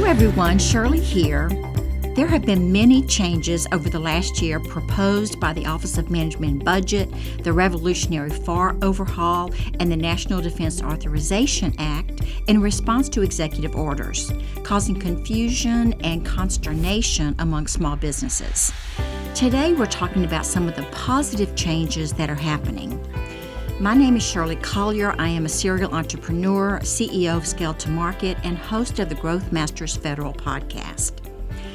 everyone, Shirley here. There have been many changes over the last year proposed by the Office of Management and Budget, the Revolutionary FAR Overhaul, and the National Defense Authorization Act in response to executive orders, causing confusion and consternation among small businesses. Today, we're talking about some of the positive changes that are happening. My name is Shirley Collier. I am a serial entrepreneur, CEO of Scale to Market, and host of the Growth Masters Federal podcast.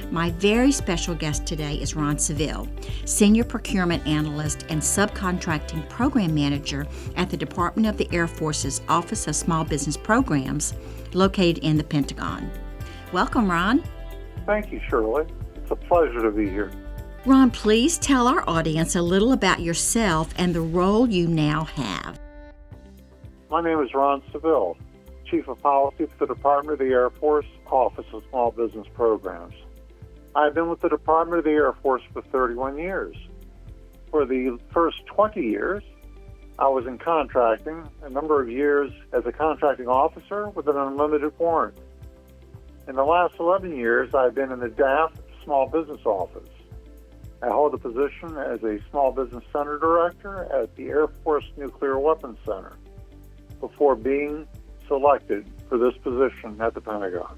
My very special guest today is Ron Seville, Senior Procurement Analyst and Subcontracting Program Manager at the Department of the Air Force's Office of Small Business Programs, located in the Pentagon. Welcome, Ron. Thank you, Shirley. It's a pleasure to be here. Ron, please tell our audience a little about yourself and the role you now have. My name is Ron Seville, Chief of Policy for the Department of the Air Force Office of Small Business Programs. I've been with the Department of the Air Force for 31 years. For the first 20 years, I was in contracting, a number of years as a contracting officer with an unlimited warrant. In the last 11 years, I've been in the DAF Small Business Office. I hold a position as a Small Business Center Director at the Air Force Nuclear Weapons Center before being selected for this position at the Pentagon.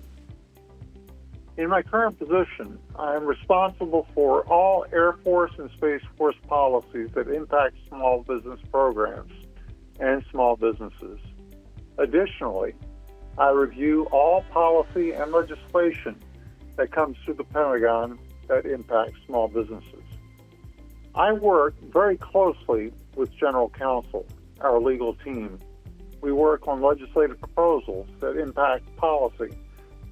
In my current position, I am responsible for all Air Force and Space Force policies that impact small business programs and small businesses. Additionally, I review all policy and legislation that comes through the Pentagon that impacts small businesses. I work very closely with General Counsel, our legal team. We work on legislative proposals that impact policy.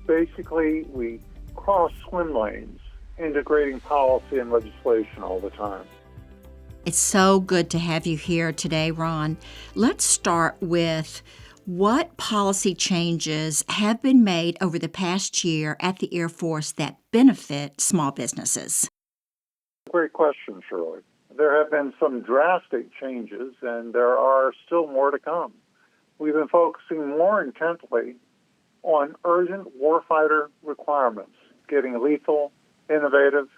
Basically, we cross swim lanes, integrating policy and legislation all the time. It's so good to have you here today, Ron. Let's start with what policy changes have been made over the past year at the Air Force that benefit small businesses? Great question, Shirley. There have been some drastic changes, and there are still more to come. We've been focusing more intently on urgent warfighter requirements, getting lethal, innovative,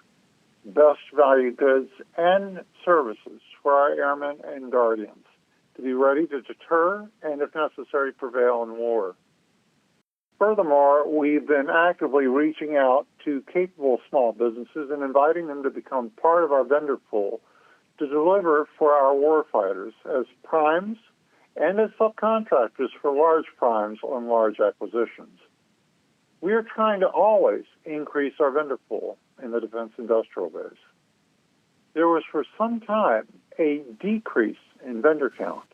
best value goods and services for our airmen and guardians to be ready to deter and, if necessary, prevail in war. Furthermore, we've been actively reaching out to capable small businesses and inviting them to become part of our vendor pool to deliver for our warfighters as primes and as subcontractors for large primes on large acquisitions. We are trying to always increase our vendor pool in the defense industrial base. There was for some time a decrease in vendor count.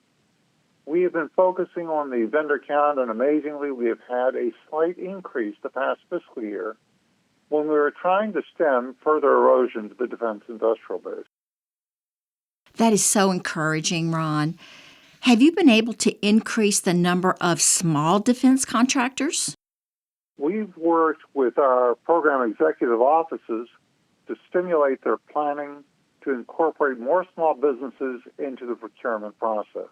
We have been focusing on the vendor count, and amazingly, we have had a slight increase the past fiscal year when we were trying to stem further erosion to the defense industrial base. That is so encouraging, Ron. Have you been able to increase the number of small defense contractors? We've worked with our program executive offices to stimulate their planning to incorporate more small businesses into the procurement process.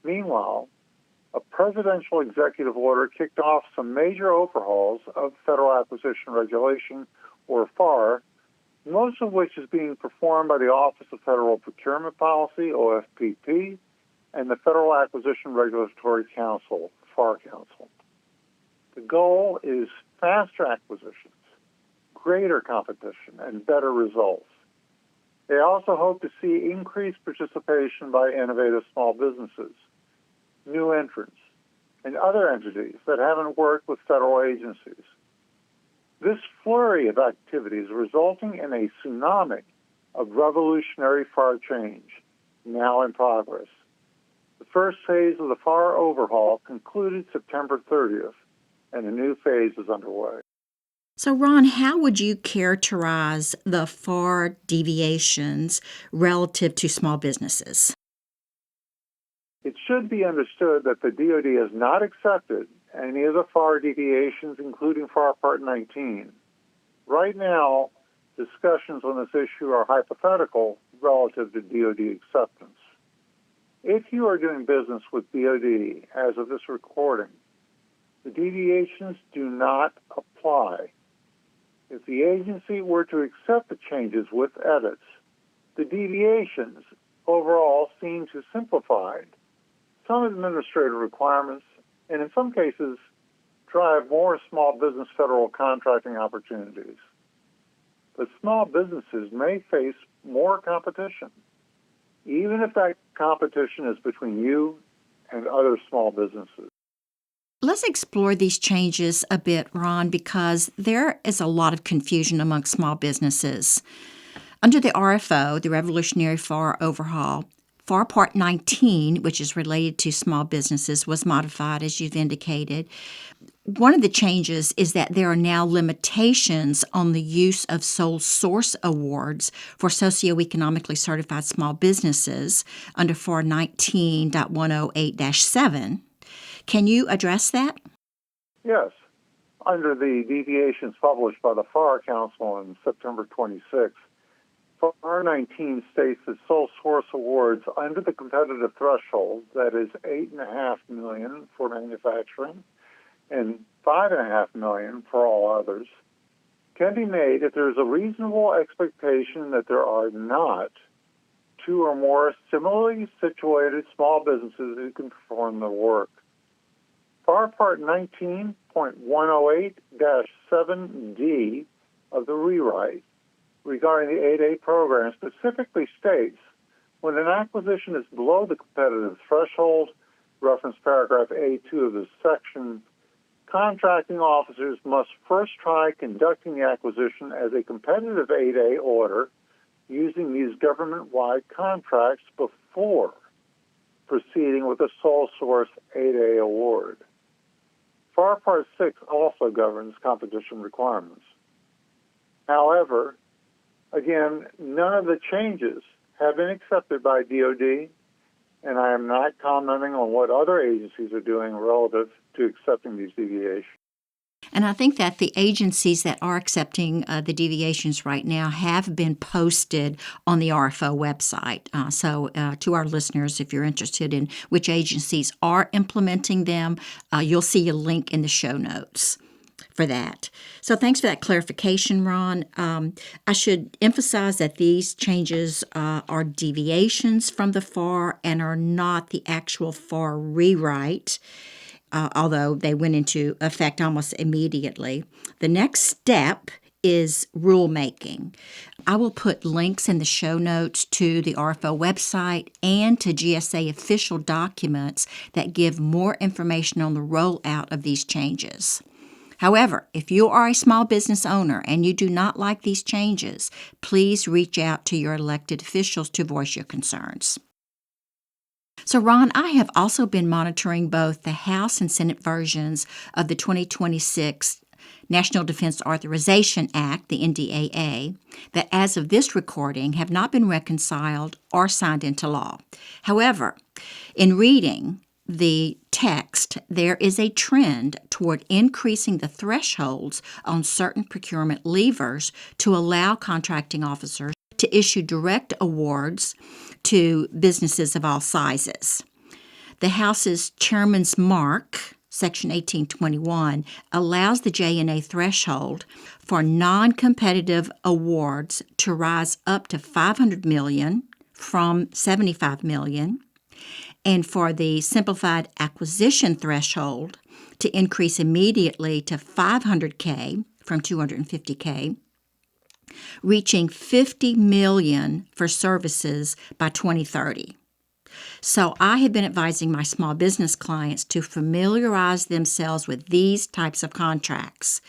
Meanwhile, a presidential executive order kicked off some major overhauls of Federal Acquisition Regulation, or FAR, most of which is being performed by the Office of Federal Procurement Policy, OFPP, and the Federal Acquisition Regulatory Council, FAR Council. The goal is faster acquisitions, greater competition, and better results. They also hope to see increased participation by innovative small businesses, new entrants, and other entities that haven't worked with federal agencies. This flurry of activity is resulting in a tsunami of revolutionary FAR change, now in progress. The first phase of the FAR overhaul concluded September 30th, and a new phase is underway. So, Ron, how would you characterize the FAR deviations relative to small businesses? It should be understood that the DoD has not accepted any of the FAR deviations, including FAR Part 19. Right now, discussions on this issue are hypothetical relative to DoD acceptance. If you are doing business with DoD as of this recording, The deviations do not apply. If the agency were to accept the changes with edits, the deviations overall seem to simplify some administrative requirements and in some cases drive more small business federal contracting opportunities. But small businesses may face more competition, even if that competition is between you and other small businesses. Let's explore these changes a bit, Ron, because there is a lot of confusion among small businesses. Under the RFO, the Revolutionary FAR Overhaul, FAR Part 19, which is related to small businesses, was modified, as you've indicated. One of the changes is that there are now limitations on the use of sole source awards for socioeconomically certified small businesses under FAR 19.108-7. Can you address that? Yes. Under the deviations published by the FAR Council on September 26, FAR 19 states that sole source awards under the competitive threshold, that is $8.5 million for manufacturing and $5.5 million for all others, can be made if there is a reasonable expectation that there are not two or more similarly situated small businesses who can perform the work. FAR Part 19.108-7D of the rewrite regarding the 8A program specifically states when an acquisition is below the competitive threshold, reference paragraph A2 of this section, contracting officers must first try conducting the acquisition as a competitive 8A order using these government-wide contracts before proceeding with a sole source 8A award. FAR Part 6 also governs competition requirements. However, again, none of the changes have been accepted by DOD, and I am not commenting on what other agencies are doing relative to accepting these deviations. And I think that the agencies that are accepting the deviations right now have been posted on the RFO website. So to our listeners, if you're interested in which agencies are implementing them, you'll see a link in the show notes for that. So thanks for that clarification, Ron. I should emphasize that these changes are deviations from the FAR and are not the actual FAR rewrite. Although they went into effect almost immediately. The next step is rulemaking. I will put links in the show notes to the RFO website and to GSA official documents that give more information on the rollout of these changes. However, if you are a small business owner and you do not like these changes, please reach out to your elected officials to voice your concerns. So, Ron, I have also been monitoring both the House and Senate versions of the 2026 National Defense Authorization Act, the NDAA, that as of this recording have not been reconciled or signed into law. However, in reading the text, there is a trend toward increasing the thresholds on certain procurement levers to allow contracting officers to issue direct awards to businesses of all sizes. The House's Chairman's Mark, Section 1821, allows the J&A threshold for non-competitive awards to rise up to $500 million from $75 million, and for the simplified acquisition threshold to increase immediately to $500K from $250K, reaching $50 million for services by 2030. So I have been advising my small business clients to familiarize themselves with these types of contracts.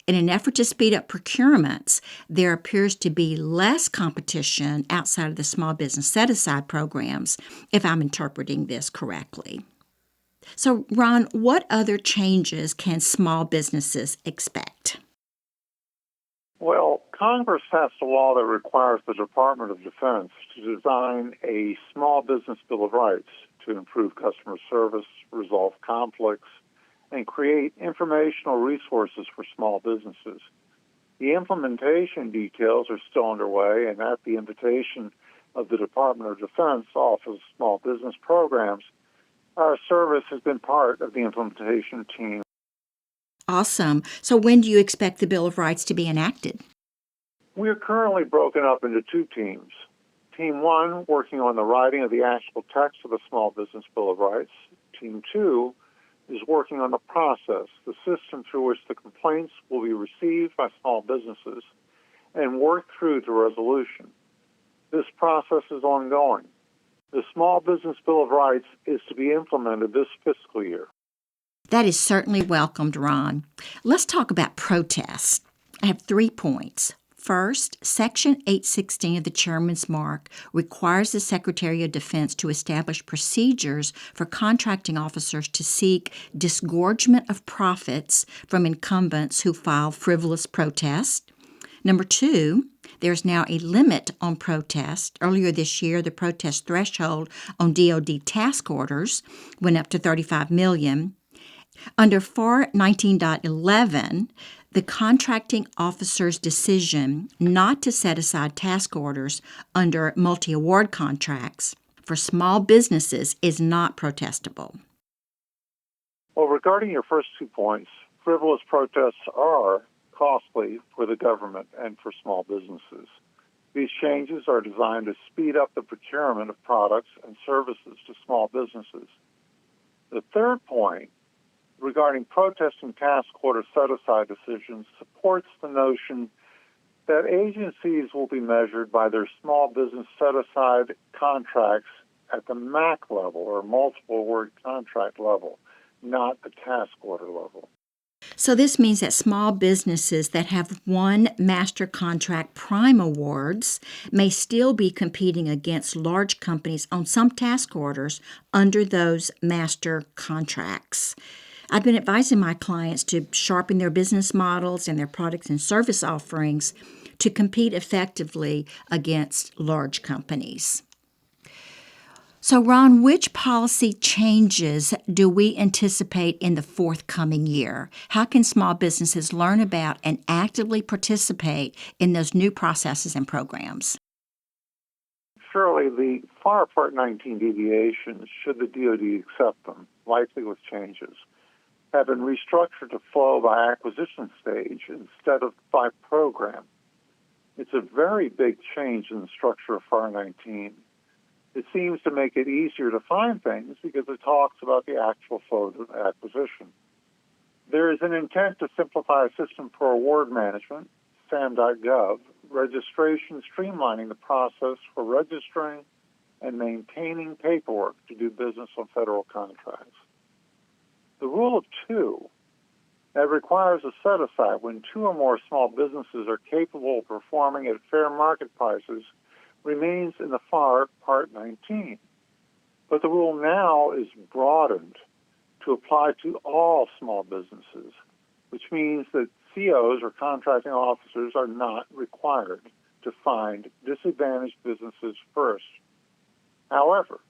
In an effort to speed up procurements, there appears to be less competition outside of the small business set-aside programs, if I'm interpreting this correctly. So, Ron, what other changes can small businesses expect? Well, Congress passed a law that requires the Department of Defense to design a small business Bill of Rights to improve customer service, resolve conflicts, and create informational resources for small businesses. The implementation details are still underway, and at the invitation of the Department of Defense Office of Small Business Programs, our service has been part of the implementation team. Awesome. So when do you expect the Bill of Rights to be enacted? We are currently broken up into two teams. Team 1 working on the writing of the actual text of the Small Business Bill of Rights. Team 2 is working on the process, the system through which the complaints will be received by small businesses and worked through to resolution. This process is ongoing. The Small Business Bill of Rights is to be implemented this fiscal year. That is certainly welcomed, Ron. Let's talk about protests. I have 3 points. First, Section 816 of the Chairman's Mark requires the Secretary of Defense to establish procedures for contracting officers to seek disgorgement of profits from incumbents who file frivolous protests. Number 2, there's now a limit on protest. Earlier this year, the protest threshold on DoD task orders went up to $35 million. Under FAR 19.11, the contracting officer's decision not to set aside task orders under multi-award contracts for small businesses is not protestable. Well, regarding your first 2 points, frivolous protests are costly for the government and for small businesses. These changes are designed to speed up the procurement of products and services to small businesses. The third point, regarding protesting task order set-aside decisions, supports the notion that agencies will be measured by their small business set-aside contracts at the MAC level or multiple award contract level, not the task order level. So this means that small businesses that have won master contract prime awards may still be competing against large companies on some task orders under those master contracts. I've been advising my clients to sharpen their business models and their products and service offerings to compete effectively against large companies. So, Ron, which policy changes do we anticipate in the forthcoming year? How can small businesses learn about and actively participate in those new processes and programs? Surely the FAR Part 19 deviations, should the DoD accept them, likely with changes, have been restructured to flow by acquisition stage instead of by program. It's a very big change in the structure of FAR 19. It seems to make it easier to find things because it talks about the actual flow of acquisition. There is an intent to simplify a system for award management, SAM.gov, registration, streamlining the process for registering and maintaining paperwork to do business on federal contracts. The rule of 2 that requires a set-aside when 2 or more small businesses are capable of performing at fair market prices remains in the FAR Part 19. But the rule now is broadened to apply to all small businesses, which means that COs or contracting officers are not required to find disadvantaged businesses first. However,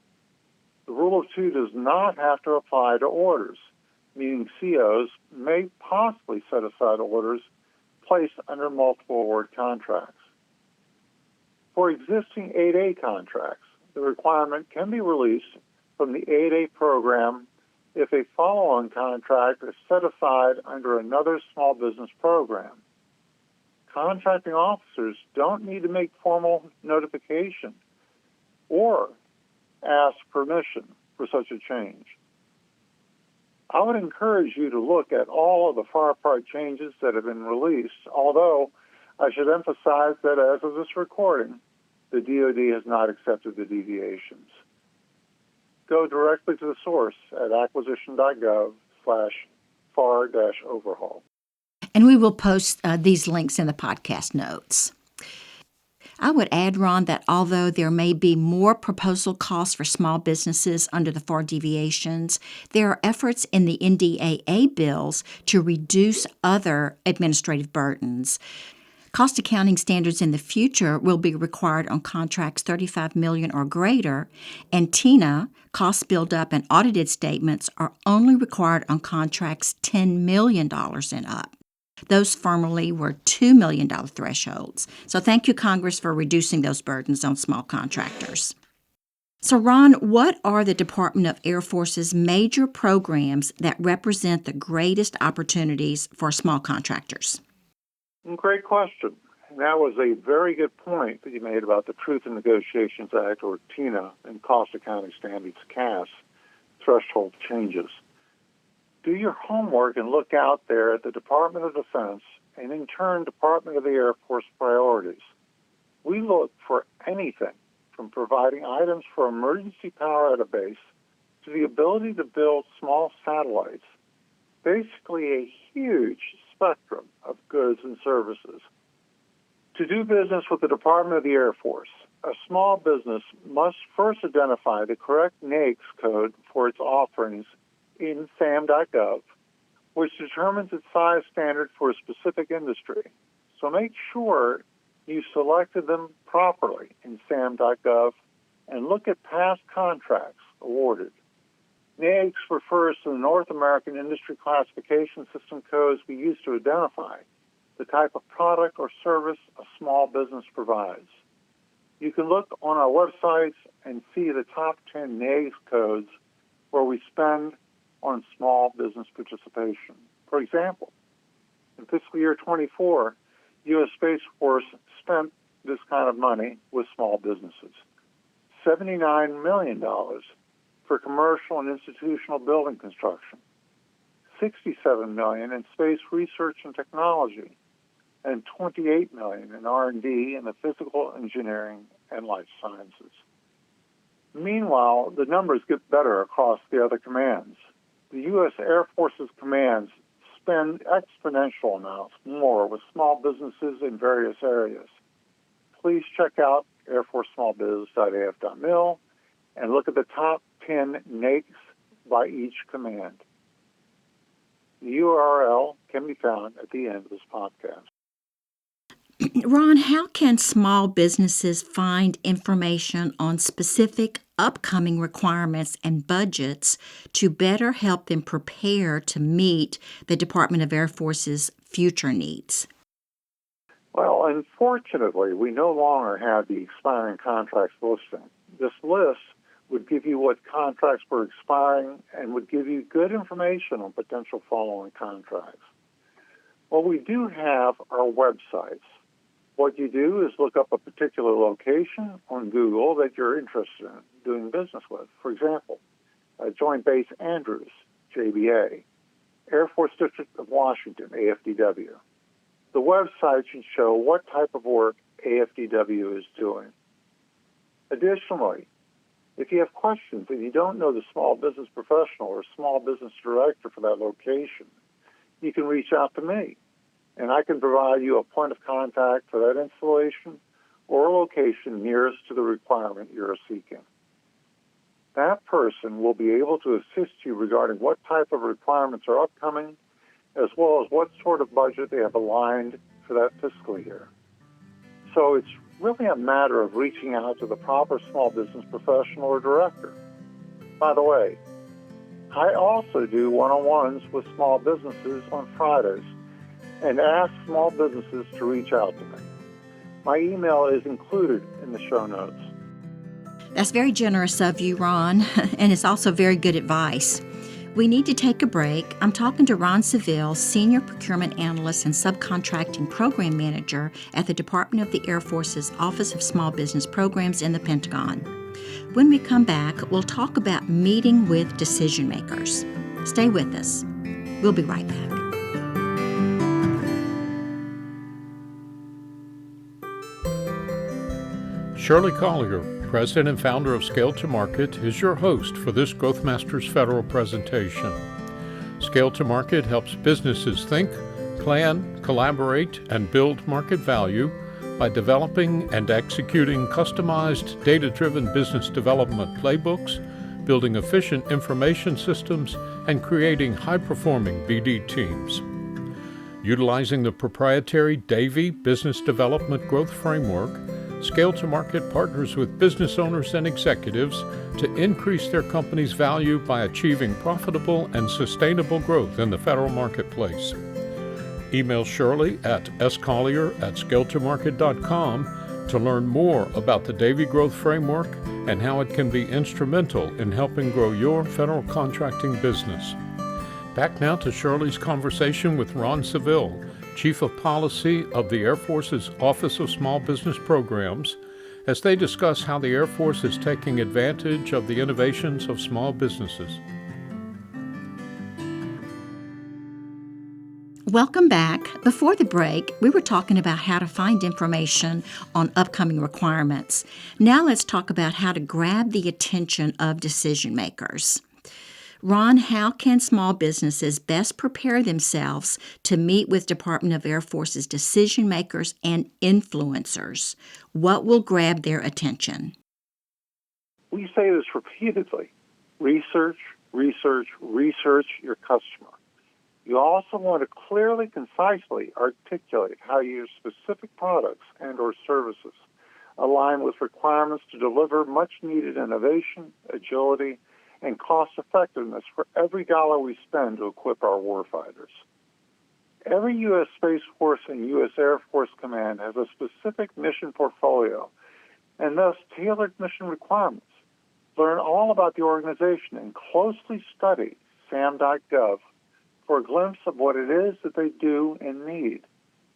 the rule of 2 does not have to apply to orders, meaning COs may possibly set aside orders placed under multiple award contracts. For existing 8A contracts, the requirement can be released from the 8A program if a follow-on contract is set aside under another small business program. Contracting officers don't need to make formal notification or ask permission for such a change. I would encourage you to look at all of the FAR Part changes that have been released, although I should emphasize that as of this recording, the DoD has not accepted the deviations. Go directly to the source at acquisition.gov/FAR-overhaul. And we will post these links in the podcast notes. I would add, Ron, that although there may be more proposal costs for small businesses under the FAR deviations, there are efforts in the NDAA bills to reduce other administrative burdens. Cost accounting standards in the future will be required on contracts $35 million or greater, and TINA, cost build-up and audited statements, are only required on contracts $10 million and up. Those formerly were $2 million thresholds. So thank you, Congress, for reducing those burdens on small contractors. So, Ron, what are the Department of Air Force's major programs that represent the greatest opportunities for small contractors? Great question. And that was a very good point that you made about the Truth in Negotiations Act, or TINA, and Cost Accounting Standards, CAS, threshold changes. Do your homework and look out there at the Department of Defense and, in turn, Department of the Air Force priorities. We look for anything from providing items for emergency power at a base to the ability to build small satellites, basically a huge spectrum of goods and services. To do business with the Department of the Air Force, a small business must first identify the correct NAICS code for its offerings in SAM.gov, which determines its size standard for a specific industry. So make sure you selected them properly in SAM.gov and look at past contracts awarded. NAICS refers to the North American Industry Classification System codes we use to identify the type of product or service a small business provides. You can look on our websites and see the top 10 NAICS codes where we spend on small business participation. For example, in fiscal year 24, U.S. Space Force spent this kind of money with small businesses. $79 million for commercial and institutional building construction, $67 million in space research and technology, and $28 million in R&D in the physical engineering and life sciences. Meanwhile, the numbers get better across the other commands. The U.S. Air Force's commands spend exponential amounts more with small businesses in various areas. Please check out airforcesmallbiz.af.mil and look at the top 10 NAICS by each command. The URL can be found at the end of this podcast. Ron, how can small businesses find information on specific upcoming requirements and budgets to better help them prepare to meet the Department of Air Force's future needs? Well, unfortunately, we no longer have the expiring contracts listing. This list would give you what contracts were expiring and would give you good information on potential following contracts. Well, we do have our websites. What you do is look up a particular location on Google that you're interested in doing business with. For example, Joint Base Andrews, JBA, Air Force District of Washington, AFDW. The website should show what type of work AFDW is doing. Additionally, if you have questions and you don't know the small business professional or small business director for that location, you can reach out to me, and I can provide you a point of contact for that installation or a location nearest to the requirement you're seeking. That person will be able to assist you regarding what type of requirements are upcoming, as well as what sort of budget they have aligned for that fiscal year. So it's really a matter of reaching out to the proper small business professional or director. By the way, I also do one-on-ones with small businesses on Fridays and ask small businesses to reach out to me. My email is included in the show notes. That's very generous of you, Ron, and it's also very good advice. We need to take a break. I'm talking to Ron Seville, Senior Procurement Analyst and Subcontracting Program Manager at the Department of the Air Force's Office of Small Business Programs in the Pentagon. When we come back, we'll talk about meeting with decision makers. Stay with us. We'll be right back. Shirley Collier, President and founder of Scale to Market, is your host for this Growth Masters Federal presentation. Scale to Market helps businesses think, plan, collaborate, and build market value by developing and executing customized, data-driven business development playbooks, building efficient information systems, and creating high-performing BD teams. Utilizing the proprietary Davy Business Development Growth Framework, Scale to Market partners with business owners and executives to increase their company's value by achieving profitable and sustainable growth in the federal marketplace. Email Shirley at scollier@scaletomarket.com to learn more about the Davie Growth Framework and how it can be instrumental in helping grow your federal contracting business. Back now to Shirley's conversation with Ron Seville, Chief of Policy of the Air Force's Office of Small Business Programs, as they discuss how the Air Force is taking advantage of the innovations of small businesses. Welcome back. Before the break, we were talking about how to find information on upcoming requirements. Now let's talk about how to grab the attention of decision makers. Ron, how can small businesses best prepare themselves to meet with Department of Air Force's decision makers and influencers? What will grab their attention? We say this repeatedly. Research, research, research your customer. You also want to clearly, concisely articulate how your specific products and or services align with requirements to deliver much-needed innovation, agility, and cost-effectiveness for every dollar we spend to equip our warfighters. Every U.S. Space Force and U.S. Air Force Command has a specific mission portfolio and thus tailored mission requirements. Learn all about the organization and closely study SAM.gov for a glimpse of what it is that they do and need,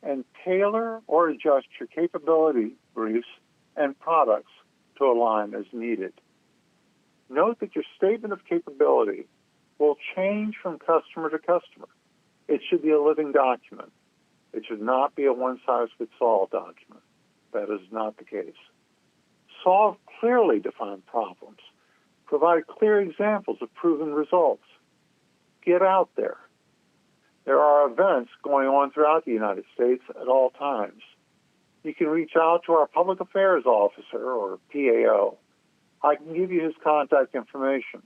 and tailor or adjust your capability briefs and products to align as needed. Note that your statement of capability will change from customer to customer. It should be a living document. It should not be a one-size-fits-all document. That is not the case. Solve clearly defined problems. Provide clear examples of proven results. Get out there. There are events going on throughout the United States at all times. You can reach out to our Public Affairs Officer, or PAO. I can give you his contact information.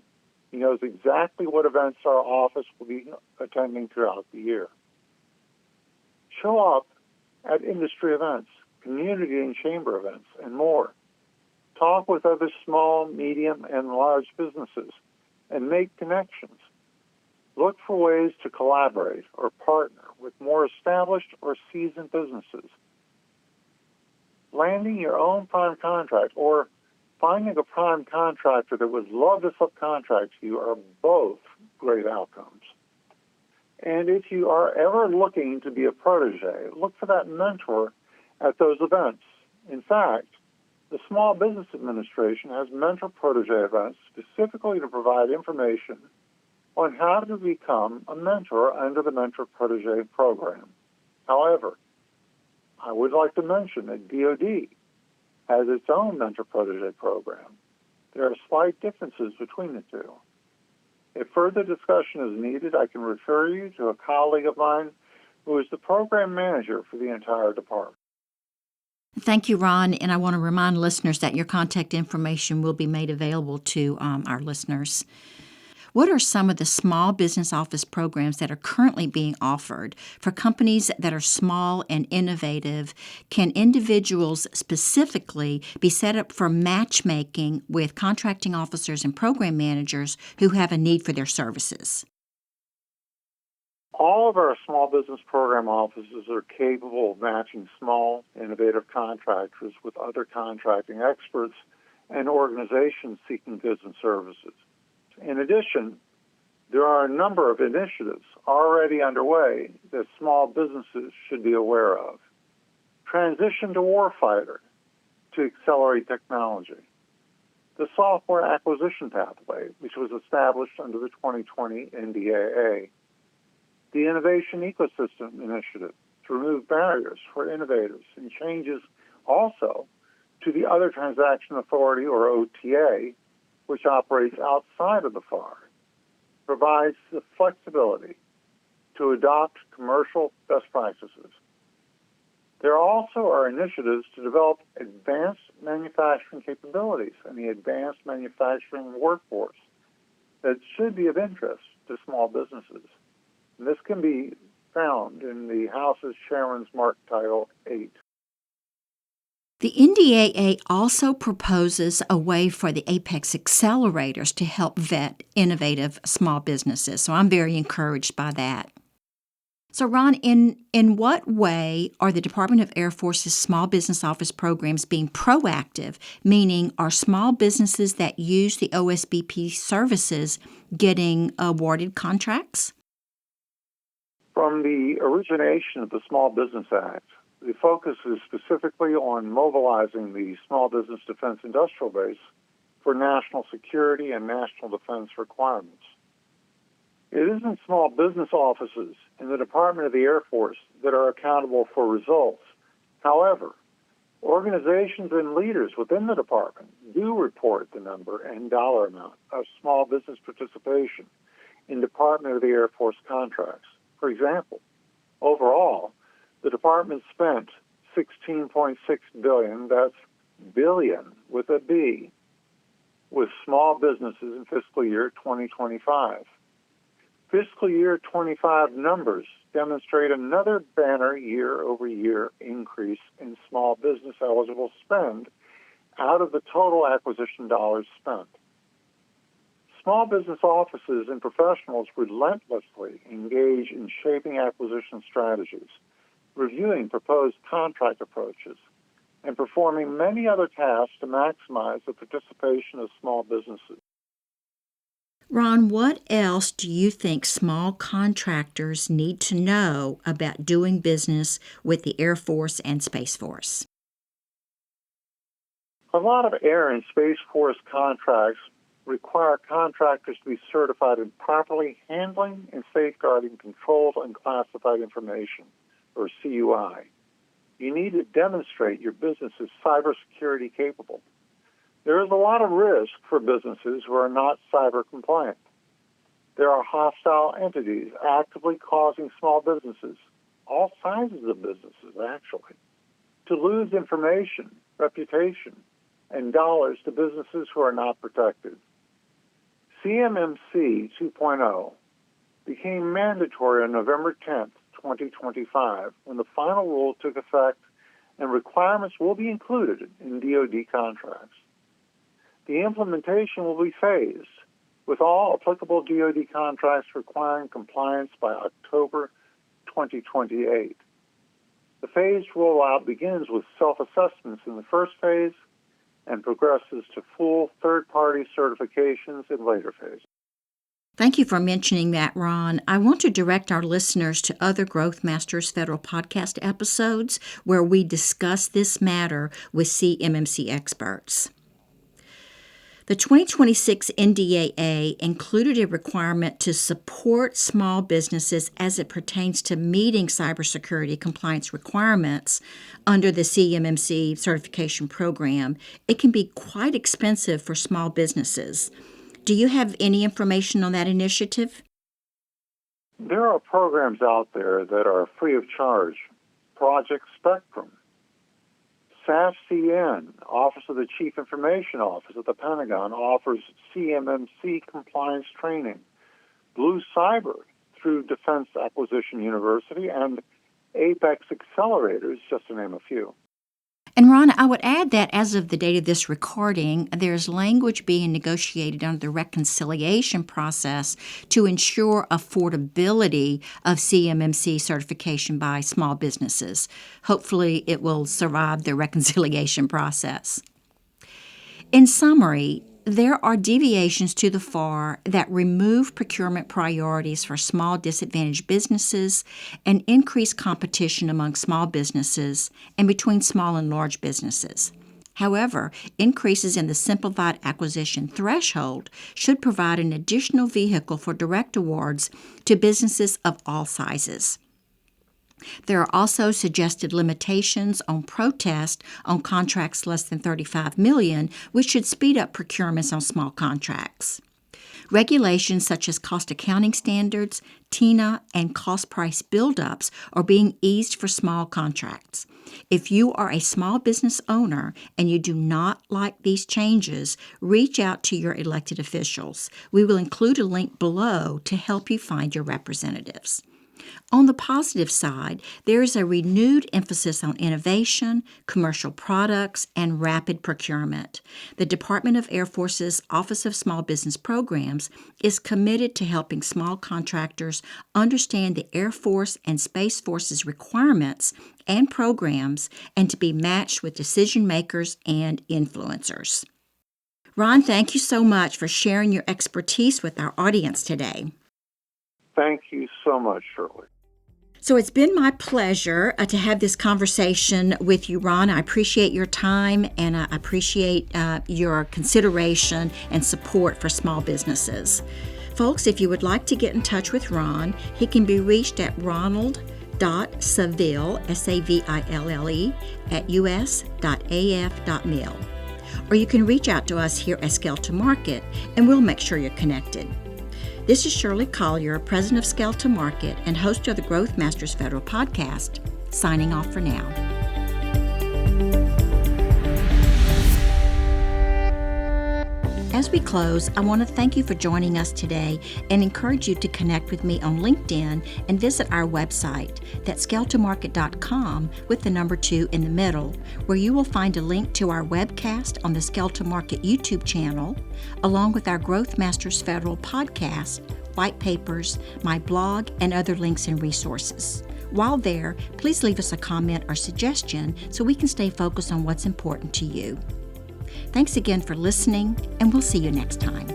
He knows exactly what events our office will be attending throughout the year. Show up at industry events, community and chamber events, and more. Talk with other small, medium, and large businesses and make connections. Look for ways to collaborate or partner with more established or seasoned businesses. Landing your own prime contract or finding a prime contractor that would love to subcontract to you are both great outcomes. And if you are ever looking to be a protege, look for that mentor at those events. In fact, the Small Business Administration has mentor-protege events specifically to provide information on how to become a mentor under the Mentor-Protege program. However, I would like to mention that DoD has its own Mentor-Protege program. There are slight differences between the two. If further discussion is needed, I can refer you to a colleague of mine who is the program manager for the entire department. Thank you, Ron, and I want to remind listeners that your contact information will be made available to our listeners. What are some of the small business office programs that are currently being offered for companies that are small and innovative? Can individuals specifically be set up for matchmaking with contracting officers and program managers who have a need for their services? All of our small business program offices are capable of matching small, innovative contractors with other contracting experts and organizations seeking goods and services. In addition, there are a number of initiatives already underway that small businesses should be aware of. Transition to warfighter to accelerate technology. The software acquisition pathway, which was established under the 2020 NDAA. The Innovation Ecosystem Initiative to remove barriers for innovators and changes also to the Other Transaction Authority, or OTA, which operates outside of the FAR, provides the flexibility to adopt commercial best practices. There also are initiatives to develop advanced manufacturing capabilities and the advanced manufacturing workforce that should be of interest to small businesses. And this can be found in the House's Chairman's Mark Title 8. The NDAA also proposes a way for the Apex accelerators to help vet innovative small businesses, so I'm very encouraged by that. So, Ron, in what way are the Department of Air Force's Small Business Office programs being proactive, meaning are small businesses that use the OSBP services getting awarded contracts? From the origination of the Small Business Act, the focus is specifically on mobilizing the small business defense industrial base for national security and national defense requirements. It isn't small business offices in the Department of the Air Force that are accountable for results. However, organizations and leaders within the department do report the number and dollar amount of small business participation in Department of the Air Force contracts. For example, overall, the department spent $16.6 billion, that's billion with a B, with small businesses in fiscal year 2025. Fiscal year 25 numbers demonstrate another banner year-over-year increase in small business eligible spend out of the total acquisition dollars spent. Small business offices and professionals relentlessly engage in shaping acquisition strategies, reviewing proposed contract approaches, and performing many other tasks to maximize the participation of small businesses. Ron, what else do you think small contractors need to know about doing business with the Air Force and Space Force? A lot of Air and Space Force contracts require contractors to be certified in properly handling and safeguarding controlled and classified information, or CUI. You need to demonstrate your business is cybersecurity capable. There is a lot of risk for businesses who are not cyber compliant. There are hostile entities actively causing small businesses, all sizes of businesses actually, to lose information, reputation, and dollars to businesses who are not protected. CMMC 2.0 became mandatory on November 10, 2025, when the final rule took effect and requirements will be included in DoD contracts. The implementation will be phased, with all applicable DoD contracts requiring compliance by October 2028. The phased rollout begins with self-assessments in the first phase and progresses to full third-party certifications in later phases. Thank you for mentioning that, Ron. I want to direct our listeners to other Growth Masters Federal podcast episodes where we discuss this matter with CMMC experts. The 2026 NDAA included a requirement to support small businesses as it pertains to meeting cybersecurity compliance requirements under the CMMC certification program. It can be quite expensive for small businesses. Do you have any information on that initiative? There are programs out there that are free of charge. Project Spectrum, SAFCN, Office of the Chief Information Office at the Pentagon, offers CMMC compliance training. Blue Cyber through Defense Acquisition University, and Apex Accelerators, just to name a few. And Ron, I would add that as of the date of this recording, there's language being negotiated under the reconciliation process to ensure affordability of CMMC certification by small businesses. Hopefully, it will survive the reconciliation process. In summary, there are deviations to the FAR that remove procurement priorities for small disadvantaged businesses and increase competition among small businesses and between small and large businesses. However, increases in the simplified acquisition threshold should provide an additional vehicle for direct awards to businesses of all sizes. There are also suggested limitations on protest on contracts less than $35 million, which should speed up procurements on small contracts. Regulations such as cost accounting standards, TINA, and cost price buildups are being eased for small contracts. If you are a small business owner and you do not like these changes, reach out to your elected officials. We will include a link below to help you find your representatives. On the positive side, there is a renewed emphasis on innovation, commercial products, and rapid procurement. The Department of Air Force's Office of Small Business Programs is committed to helping small contractors understand the Air Force and Space Force's requirements and programs and to be matched with decision makers and influencers. Ron, thank you so much for sharing your expertise with our audience today. Thank you so much, Shirley. So it's been my pleasure to have this conversation with you, Ron. I appreciate your time and I appreciate your consideration and support for small businesses. Folks, if you would like to get in touch with Ron, he can be reached at ronald.saville, S-A-V-I-L-L-E, at us.af.mil. Or you can reach out to us here at Scale to Market and we'll make sure you're connected. This is Shirley Collier, President of Scale to Market and host of the Growth Masters Federal Podcast, signing off for now. As we close, I want to thank you for joining us today and encourage you to connect with me on LinkedIn and visit our website, that's scaletomarket.com with the number 2 in the middle, where you will find a link to our webcast on the Scale to Market YouTube channel, along with our Growth Masters Federal Podcast, white papers, my blog, and other links and resources. While there, please leave us a comment or suggestion so we can stay focused on what's important to you. Thanks again for listening, and we'll see you next time.